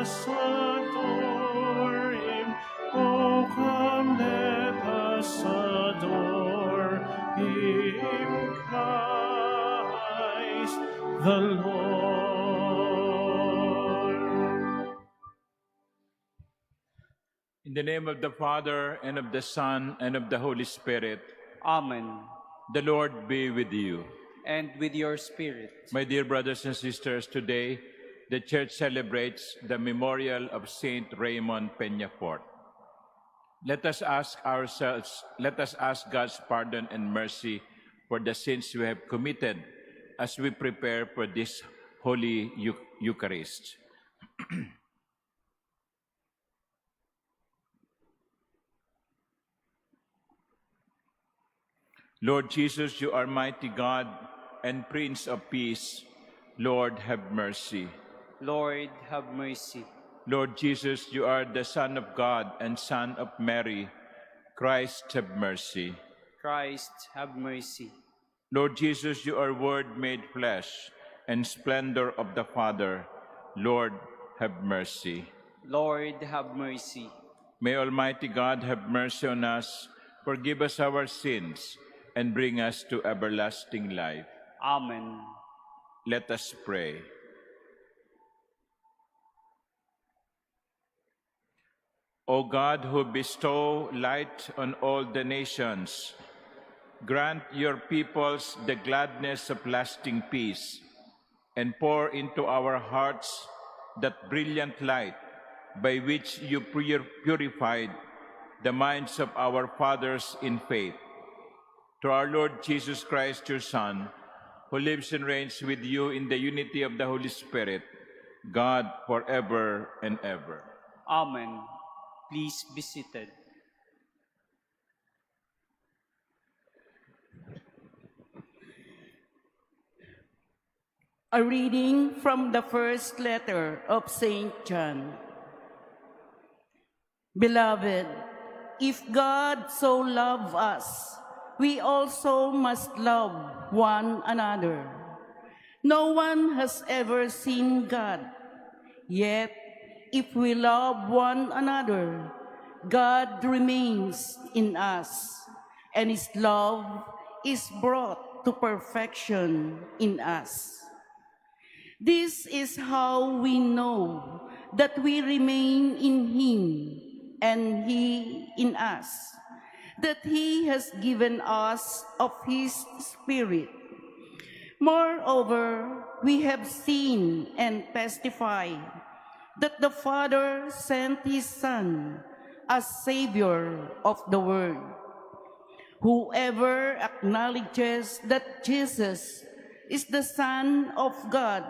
us adore him. Oh, come, let us adore him, Christ the Lord. In the name of the Father, and of the Son, and of the Holy Spirit. Amen. The Lord be with you. And with your spirit. My dear brothers and sisters, today the Church celebrates the memorial of Saint Raymond Peñafort. Let us ask God's pardon and mercy for the sins we have committed as we prepare for this Holy Eucharist. Lord Jesus, you are mighty God and Prince of Peace. Lord, have mercy. Lord, have mercy. Lord Jesus, you are the Son of God and Son of Mary. Christ, have mercy. Christ, have mercy. Lord Jesus, you are Word made flesh and splendor of the Father. Lord, have mercy. Lord, have mercy. May Almighty God have mercy on us, forgive us our sins, and bring us to everlasting life. Amen. Let us pray. O God, who bestow light on all the nations, grant your peoples the gladness of lasting peace, and pour into our hearts that brilliant light by which you purified the minds of our fathers in faith. To our Lord Jesus Christ, your Son, who lives and reigns with you in the unity of the Holy Spirit, God forever and ever. Amen. Please be seated. A reading from the first letter of St. John. Beloved, if God so loved us, we also must love one another. No one has ever seen God. Yet, if we love one another, God remains in us, and His love is brought to perfection in us. This is how we know that we remain in Him and He in us, that He has given us of His Spirit. Moreover, we have seen and testify that the Father sent His Son as Savior of the world. Whoever acknowledges that Jesus is the Son of God,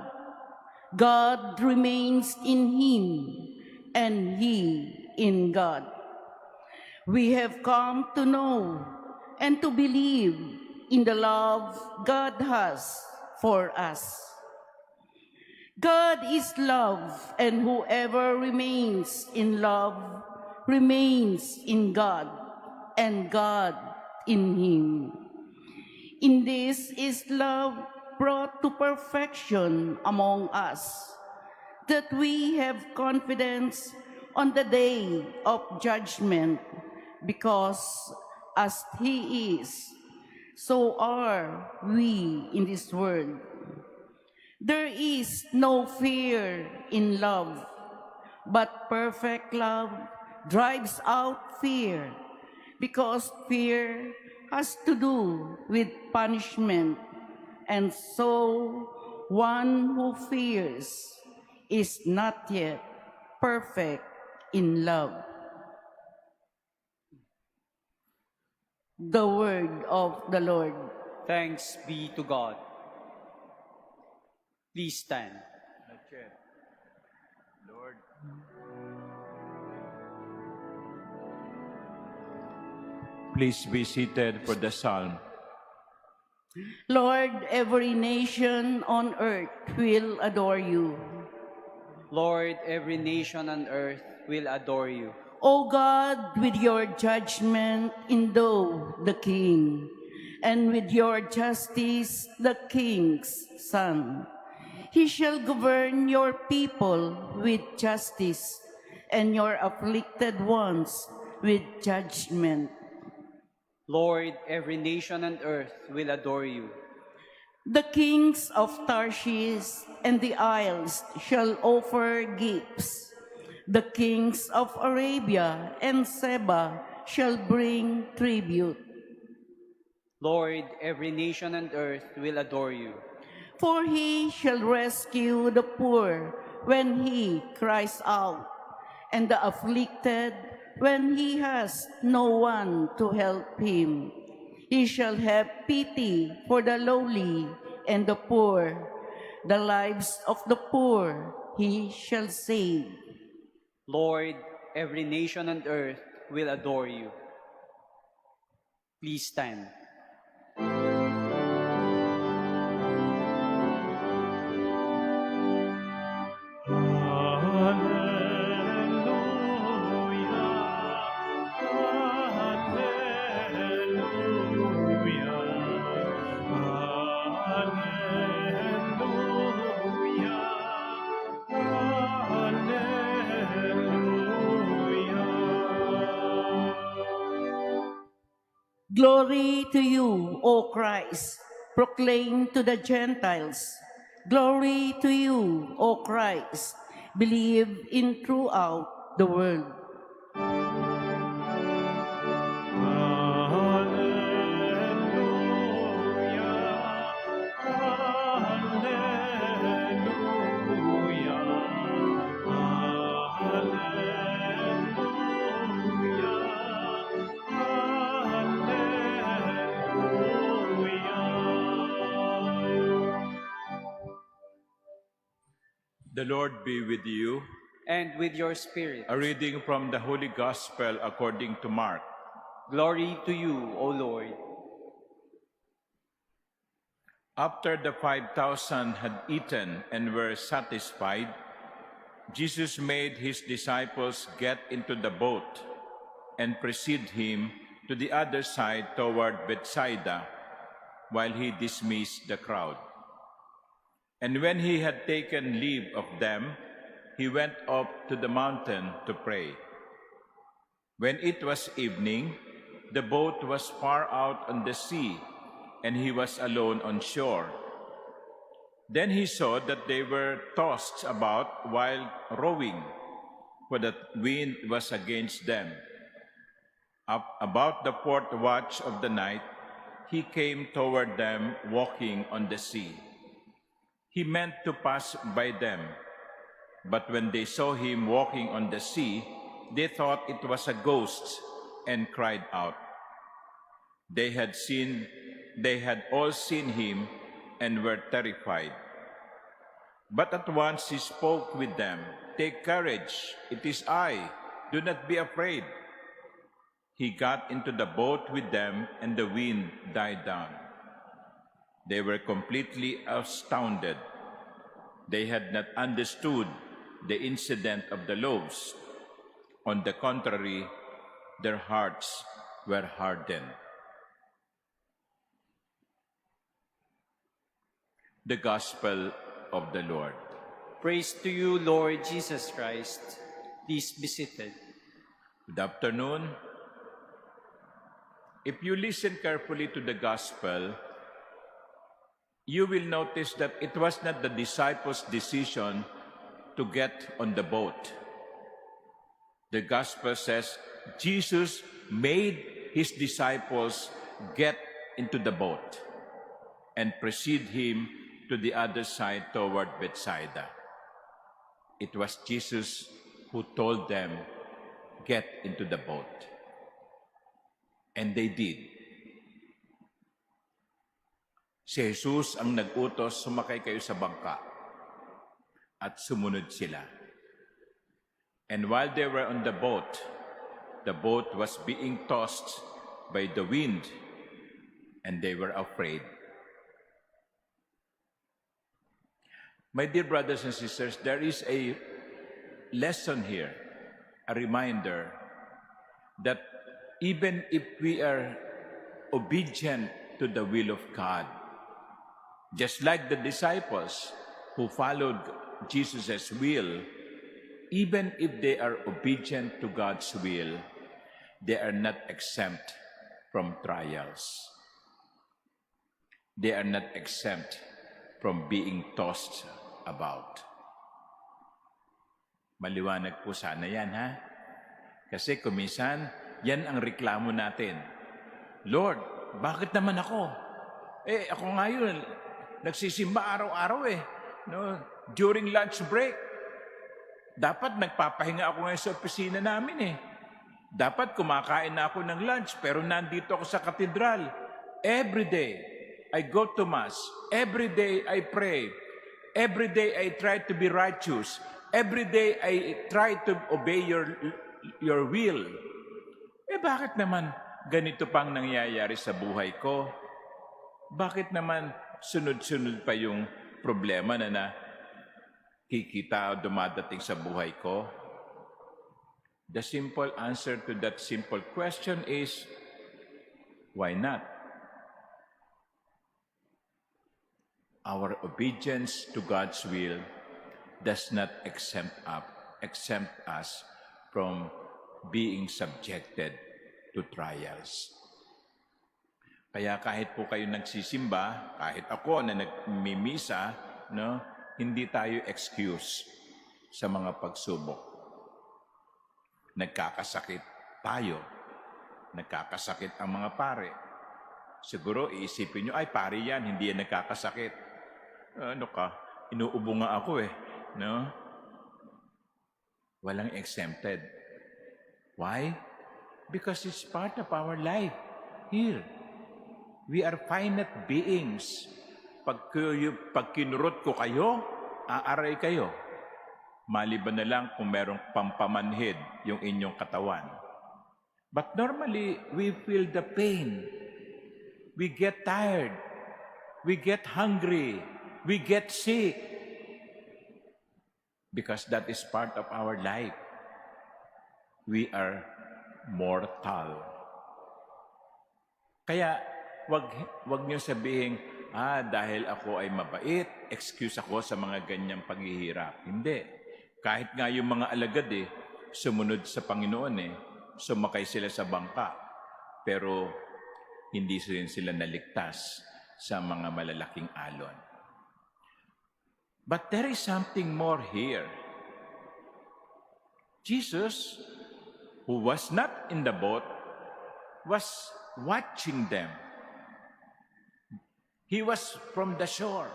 God remains in Him, and He in God. We have come to know and to believe in the love God has for us. God is love, and whoever remains in love remains in God, and God in Him. In this is love brought to perfection among us, that we have confidence on the day of judgment, because as He is, so are we in this world. There is no fear in love, but perfect love drives out fear, because fear has to do with punishment, and so one who fears is not yet perfect in love. The word of the Lord. Thanks be to God. Please stand. Lord, please be seated for the psalm. Lord, every nation on earth will adore you. Lord, every nation on earth will adore you. O God, with your judgment endow the king, and with your justice the king's son. He shall govern your people with justice, and your afflicted ones with judgment. Lord, every nation on earth will adore you. The kings of Tarshish and the isles shall offer gifts. The kings of Arabia and Seba shall bring tribute. Lord, every nation on earth will adore you. For he shall rescue the poor when he cries out, and the afflicted when he has no one to help him. He shall have pity for the lowly and the poor. The lives of the poor he shall save. Lord, every nation on earth will adore you. Please stand. Glory to you, O Christ. Proclaim to the Gentiles. Glory to you, O Christ. Believe in throughout the world. The Lord be with you. And with your spirit. A reading from the Holy Gospel according to Mark. Glory to you, O Lord. After the 5,000 had eaten and were satisfied, Jesus made his disciples get into the boat and precede him to the other side toward Bethsaida, while he dismissed the crowd. And when he had taken leave of them, he went up to the mountain to pray. When it was evening, the boat was far out on the sea, and he was alone on shore. Then he saw that they were tossed about while rowing, for the wind was against them. About the fourth watch of the night, he came toward them walking on the sea. He meant to pass by them, but when they saw him walking on the sea, they thought it was a ghost and cried out. They had all seen him and were terrified. But at once he spoke with them, "Take courage, it is I, do not be afraid." He got into the boat with them, and the wind died down. They were completely astounded. They had not understood the incident of the loaves. On the contrary, their hearts were hardened. The Gospel of the Lord. Praise to you, Lord Jesus Christ. Please be seated. Good afternoon. If you listen carefully to the Gospel, you will notice that it was not the disciples' decision to get on the boat. The Gospel says Jesus made his disciples get into the boat and precede him to the other side toward Bethsaida. It was Jesus who told them, "Get into the boat." And they did. Si Jesus ang nag-utos, "Sumakay kayo sa bangka." At sumunod sila. And while they were on the boat was being tossed by the wind, and they were afraid. My dear brothers and sisters, there is a lesson here, a reminder that even if we are obedient to the will of God, just like the disciples, who followed Jesus' will, even if they are obedient to God's will, they are not exempt from trials. They are not exempt from being tossed about. Maliwanag po sana yan, ha? Kasi kuminsan, yan ang reklamo natin. Lord, bakit naman ako? Ako ngayon, nagsisimba araw-araw No? During lunch break, dapat nagpapahinga ako ngayon sa opisina namin Dapat kumakain na ako ng lunch, pero nandito ako sa katedral. Every day, I go to Mass. Every day, I pray. Every day, I try to be righteous. Every day, I try to obey your will. Bakit naman ganito pang nangyayari sa buhay ko? Bakit naman sunod-sunod pa yung problema na nakikita o dumadating sa buhay ko? The simple answer to that simple question is, why not? Our obedience to God's will does not exempt us from being subjected to trials. Kaya kahit po kayo nagsisimba, kahit ako na nagmimisa, hindi tayo excuse sa mga pagsubok. Nagkakasakit tayo. Nagkakasakit ang mga pare. Siguro iisipin nyo, ay pare yan, hindi yan nagkakasakit. Inuubo nga ako no? Walang exempted. Why? Because it's part of our life here. We are finite beings. Pag kinurot ko kayo, aaray kayo. Maliban na lang kung merong pampamanhid yung inyong katawan. But normally, we feel the pain. We get tired. We get hungry. We get sick. Because that is part of our life. We are mortal. Kaya, wag niyo sabihin, dahil ako ay mabait, excuse ako sa mga ganyang paghihirap. Hindi. Kahit nga yung mga alagad sumunod sa Panginoon sumakay sila sa bangka. Pero hindi rin sila naligtas sa mga malalaking alon. But there is something more here. Jesus, who was not in the boat, was watching them. He was from the shore,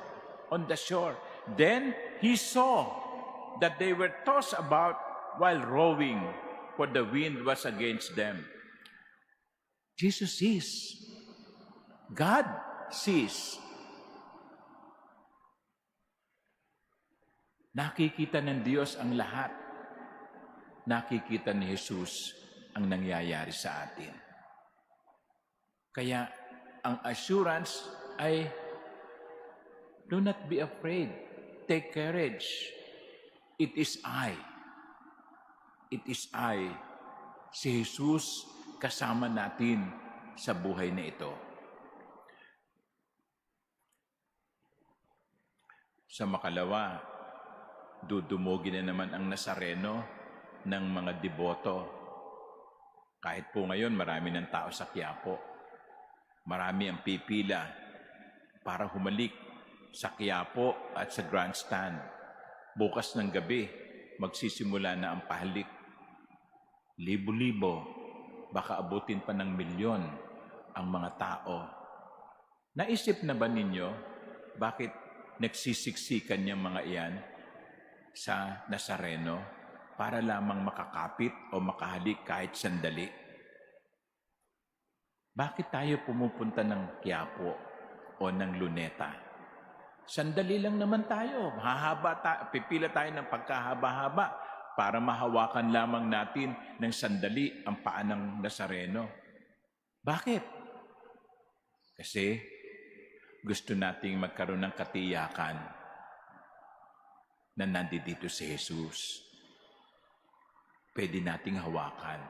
on the shore. Then he saw that they were tossed about while rowing, for the wind was against them. Jesus sees. God sees. Nakikita ng Diyos ang lahat. Nakikita ni Jesus ang nangyayari sa atin. Kaya ang assurance ay, do not be afraid. Take courage. It is I. It is I. Si Jesus kasama natin sa buhay na ito. Sa makalawa, dudumugin na naman ang Nazareno ng mga deboto. Kahit po ngayon, marami ng tao sa Quiapo. Marami ang pipila para humalik sa Quiapo at sa grandstand. Bukas ng gabi, magsisimula na ang pahalik. Libo-libo, baka abutin pa ng milyon ang mga tao. Naisip na ba ninyo bakit nagsisiksikan niyang mga iyan sa Nazareno para lamang makakapit o makahalik kahit sandali? Bakit tayo pumupunta ng Quiapo o ng Luneta? Sandali lang naman tayo. Pipila tayo ng pagkahaba-haba para mahawakan lamang natin ng sandali ang paa ng Nazareno. Bakit? Kasi gusto nating magkaroon ng katiyakan na nandito si Jesus. Pwede nating hawakan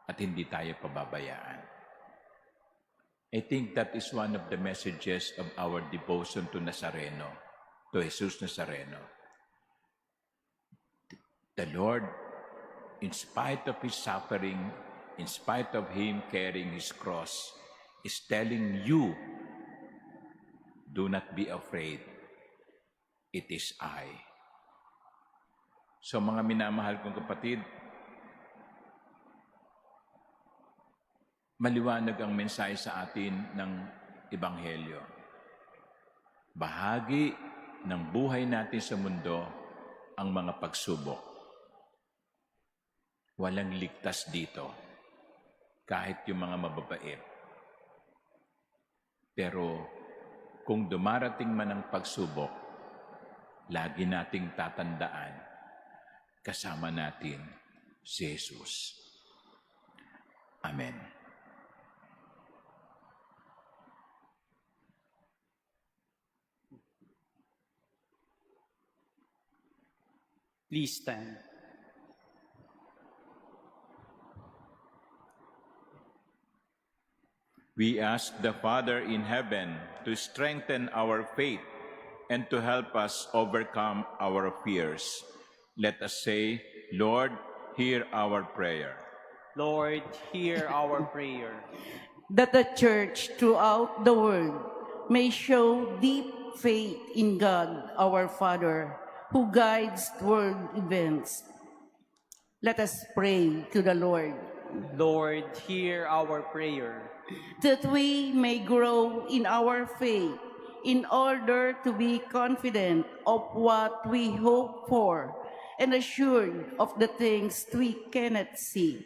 at hindi tayo pababayaan. I think that is one of the messages of our devotion to Nazareno. to Jesus Nazareno. The Lord, in spite of his suffering, in spite of him carrying his cross, is telling you, do not be afraid. It is I. So mga minamahal kong kapatid, maliwanag ang mensahe sa atin ng Ebanghelyo. Bahagi ng buhay natin sa mundo ang mga pagsubok. Walang ligtas dito, kahit yung mga mababait. Pero kung dumarating man ang pagsubok, lagi nating tatandaan, kasama natin si Jesus. Amen. Please stand. We ask the Father in heaven to strengthen our faith and to help us overcome our fears. Let us say, Lord, hear our prayer. Lord, hear our prayer. That the Church throughout the world may show deep faith in God, our Father, who guides world events. Let us pray to the Lord. Lord, hear our prayer. That we may grow in our faith in order to be confident of what we hope for and assured of the things we cannot see.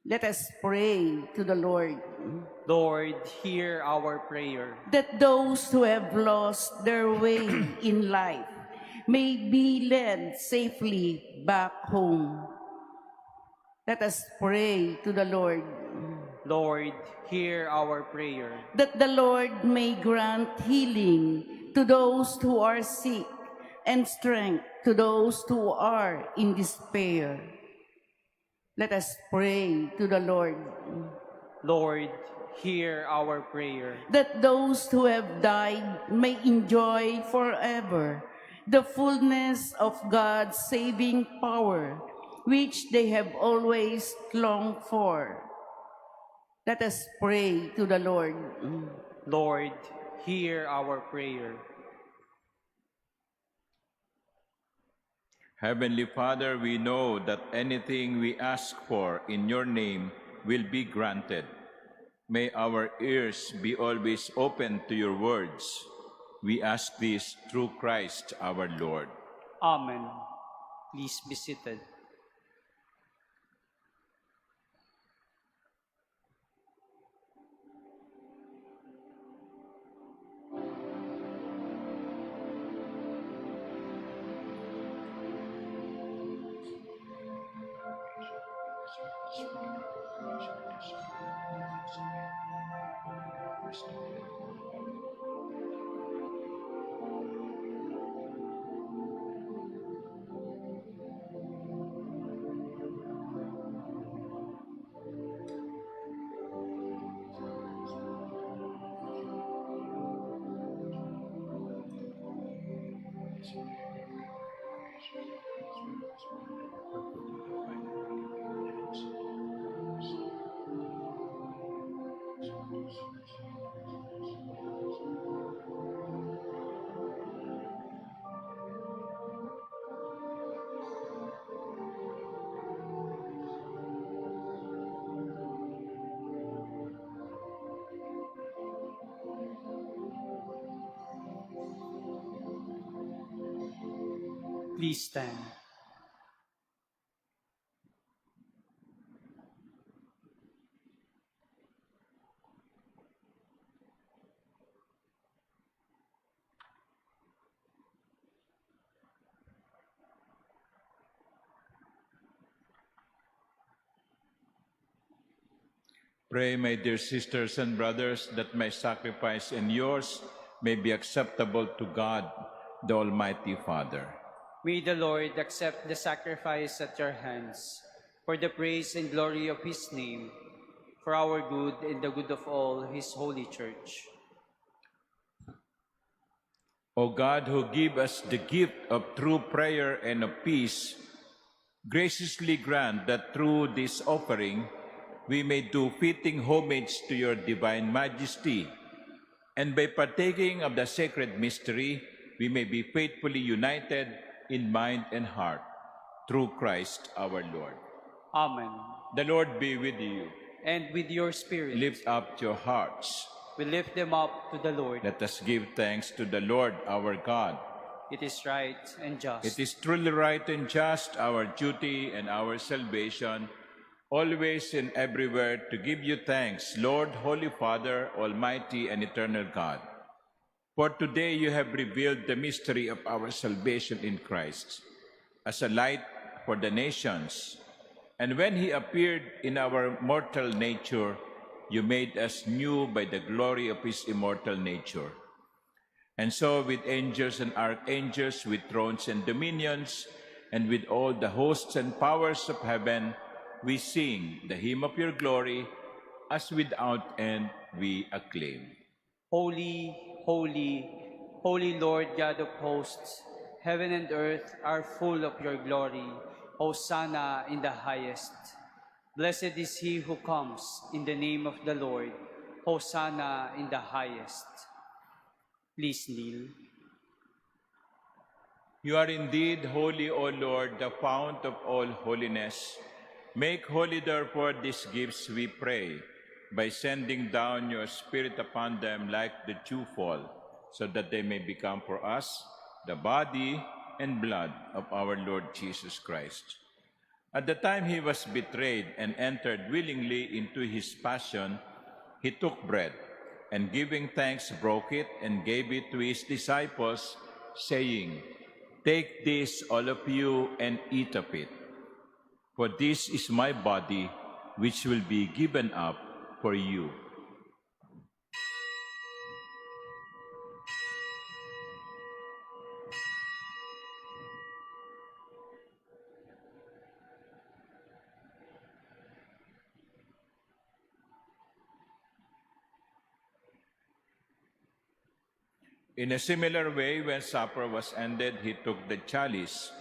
Let us pray to the Lord. Lord, hear our prayer. That those who have lost their way in life may be led safely back home. Let us pray to the Lord. Lord, hear our prayer. That the Lord may grant healing to those who are sick and strength to those who are in despair. Let us pray to the Lord. Lord, hear our prayer. That those who have died may enjoy forever the fullness of God's saving power, which they have always longed for. Let us pray to the Lord. Lord, hear our prayer. Heavenly Father, we know that anything we ask for in your name will be granted. May our ears be always open to your words. We ask this through Christ our Lord. Amen. Please be seated. Please stand. Pray, my dear sisters and brothers, that my sacrifice and yours may be acceptable to God, the Almighty Father. May the Lord accept the sacrifice at your hands for the praise and glory of his name, for our good and the good of all his holy church. O God, who give us the gift of true prayer and of peace, graciously grant that through this offering we may do fitting homage to your divine majesty, and by partaking of the sacred mystery, we may be faithfully united in mind and heart, through Christ our Lord. Amen. The Lord be with you. And with your spirit, Lift up your hearts. we lift them up to the Lord. Let us give thanks to the Lord our God. It is right and just. It is truly right and just, our duty and our salvation, always and everywhere to give you thanks, Lord, Holy Father, Almighty and eternal God. For today you have revealed the mystery of our salvation in Christ as a light for the nations. And when he appeared in our mortal nature, you made us new by the glory of his immortal nature. And so with angels and archangels, with thrones and dominions, and with all the hosts and powers of heaven, we sing the hymn of your glory, as without end we acclaim. Holy, holy, holy Lord God of hosts, heaven and earth are full of your glory. Hosanna in the highest. Blessed is he who comes in the name of the Lord. Hosanna in the highest. Please kneel. You are indeed holy, O Lord, the fount of all holiness. Make holy, therefore, these gifts, we pray, by sending down your Spirit upon them like the dewfall, so that they may become for us the body and blood of our Lord Jesus Christ. At the time he was betrayed and entered willingly into his passion, he took bread, and giving thanks, broke it and gave it to his disciples, saying, "Take this, all of you, and eat of it. For this is my body, which will be given up for you." In a similar way, when supper was ended, he took the chalice,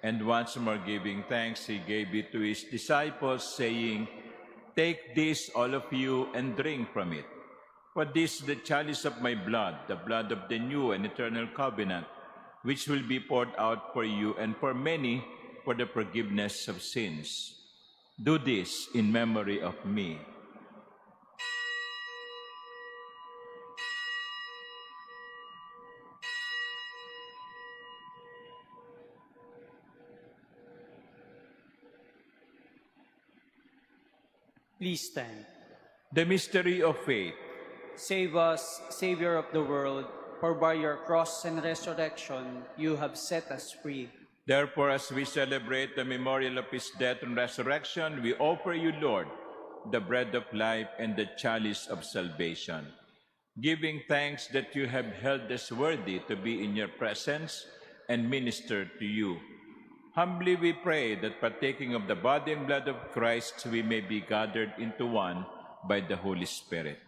and once more giving thanks, he gave it to his disciples, saying, "Take this, all of you, and drink from it. For this is the chalice of my blood, the blood of the new and eternal covenant, which will be poured out for you and for many for the forgiveness of sins. Do this in memory of me." Please stand. The mystery of faith. Save us, Savior of the world, for by your cross and resurrection you have set us free. Therefore, as we celebrate the memorial of his death and resurrection, we offer you, Lord, the bread of life and the chalice of salvation, giving thanks that you have held us worthy to be in your presence and minister to you. Humbly we pray that partaking of the body and blood of Christ, we may be gathered into one by the Holy Spirit.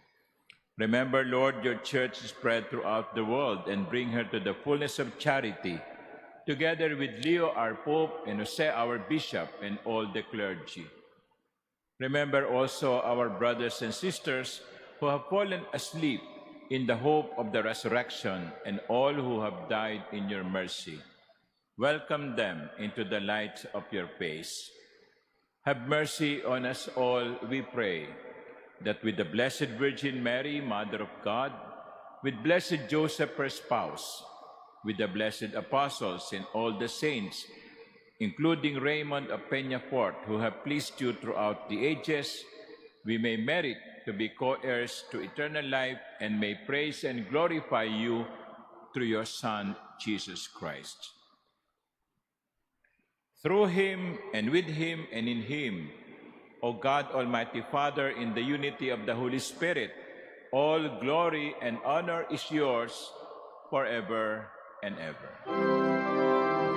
Remember, Lord, your church spread throughout the world and bring her to the fullness of charity, together with Leo, our Pope, and Jose, our Bishop, and all the clergy. Remember also our brothers and sisters who have fallen asleep in the hope of the resurrection, and all who have died in your mercy. Welcome them into the light of your face. Have mercy on us all, we pray, that with the Blessed Virgin Mary, Mother of God, with blessed Joseph, her spouse, with the blessed apostles and all the saints, including Raymond of Peñafort, who have pleased you throughout the ages, we may merit to be co-heirs to eternal life and may praise and glorify you through your Son, Jesus Christ. Through him, and with him, and in him, O God, Almighty Father, in the unity of the Holy Spirit, all glory and honor is yours forever and ever. Amen.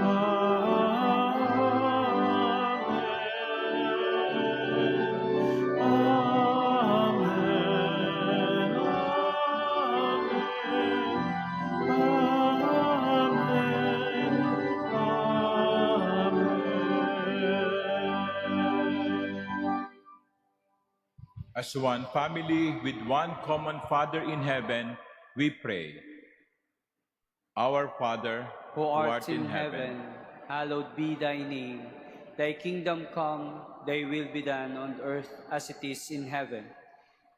Amen. As one family with one common Father in heaven, we pray. Our Father, Who art in heaven, hallowed be thy name. Thy kingdom come, thy will be done on earth as it is in heaven.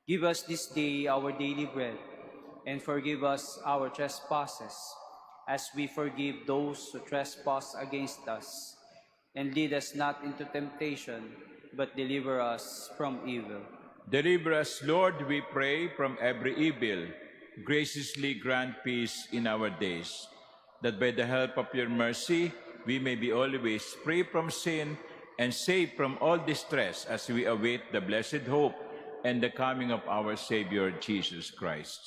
Give us this day our daily bread, and forgive us our trespasses, as we forgive those who trespass against us. And lead us not into temptation, but deliver us from evil. Deliver us, Lord, we pray, from every evil. Graciously grant peace in our days, that by the help of your mercy, we may be always free from sin and safe from all distress as we await the blessed hope and the coming of our Savior, Jesus Christ.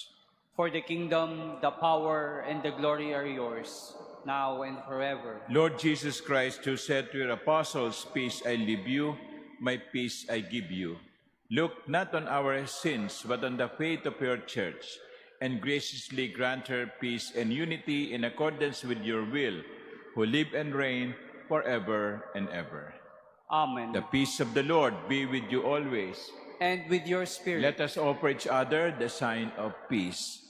For the kingdom, the power, and the glory are yours, now and forever. Lord Jesus Christ, who said to your apostles, "Peace I leave you, my peace I give you," look not on our sins, but on the faith of your church, and graciously grant her peace and unity in accordance with your will, who live and reign forever and ever. Amen. The peace of the Lord be with you always. And with your spirit. Let us offer each other the sign of peace.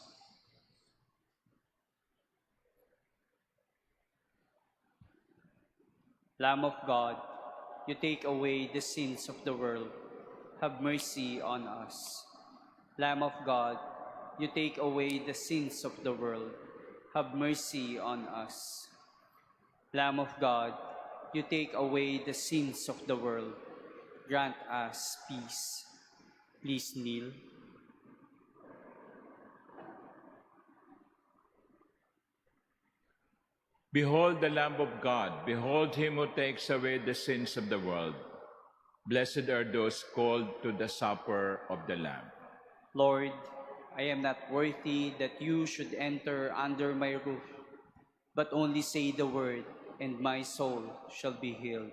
Lamb of God, you take away the sins of the world. Have mercy on us. Lamb of God, you take away the sins of the world. Have mercy on us. Lamb of God, you take away the sins of the world. Grant us peace. Please kneel. Behold the Lamb of God. Behold him who takes away the sins of the world. Blessed are those called to the supper of the Lamb. Lord, I am not worthy that you should enter under my roof, but only say the word, and my soul shall be healed.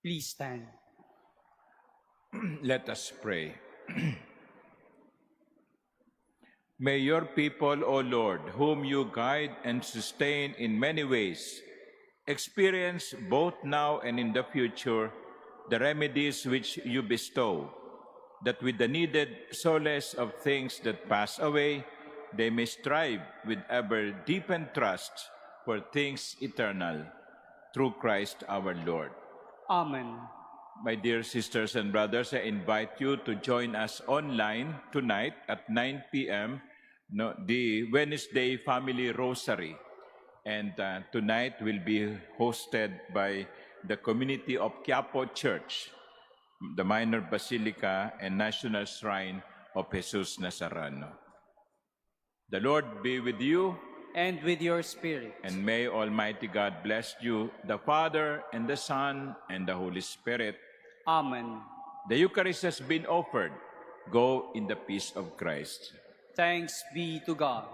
Please stand. Let us pray. May your people, O Lord, whom you guide and sustain in many ways, experience both now and in the future the remedies which you bestow, that with the needed solace of things that pass away, they may strive with ever deepened trust for things eternal. Through Christ our Lord. Amen. My dear sisters and brothers, I invite you to join us online tonight at 9 p.m. The Wednesday Family Rosary. And tonight will be hosted by the community of Quiapo Church, the Minor Basilica and National Shrine of Jesus Nazareno. The Lord be with you. And with your spirit. And may Almighty God bless you, the Father, and the Son, and the Holy Spirit. Amen. The Eucharist has been offered. Go in the peace of Christ. Thanks be to God.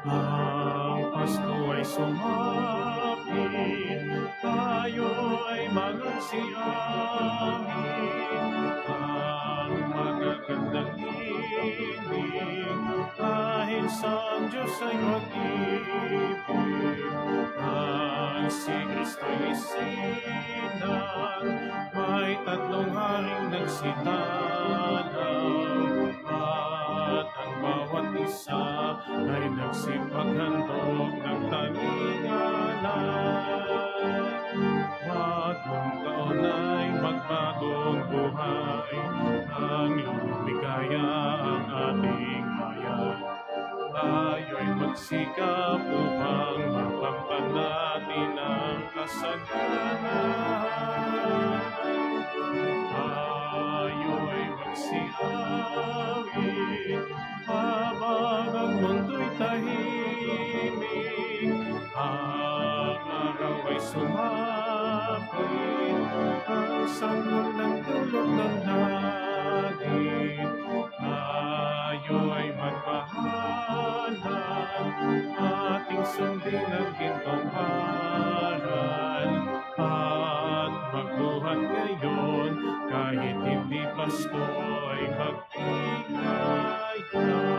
Ang Pasko ay sumapit, tayo ay magsiamin. Ang magagandang himig, dahil sa Diyos ay mag-ibig. Ang si Kristo'y isinan, may tatlong haring nagsitanaw. At ang bawat isa ay nagsipaghandog ng talinganan. Bagong taon ay magbagong buhay, ang lumigaya ang ating bayan. Tayo'y magsikap upang makamtan natin ang kasalanan. Tayo'y magsiawit habang ang mundo'y tahimik. Ang araw ay sumapit, ang sanggol ng dulot ng langit. Tayo ay magmahalan, ating sundin ang gintong aral. At magbuhat ngayon, kahit hindi Pasko ay magbigayan.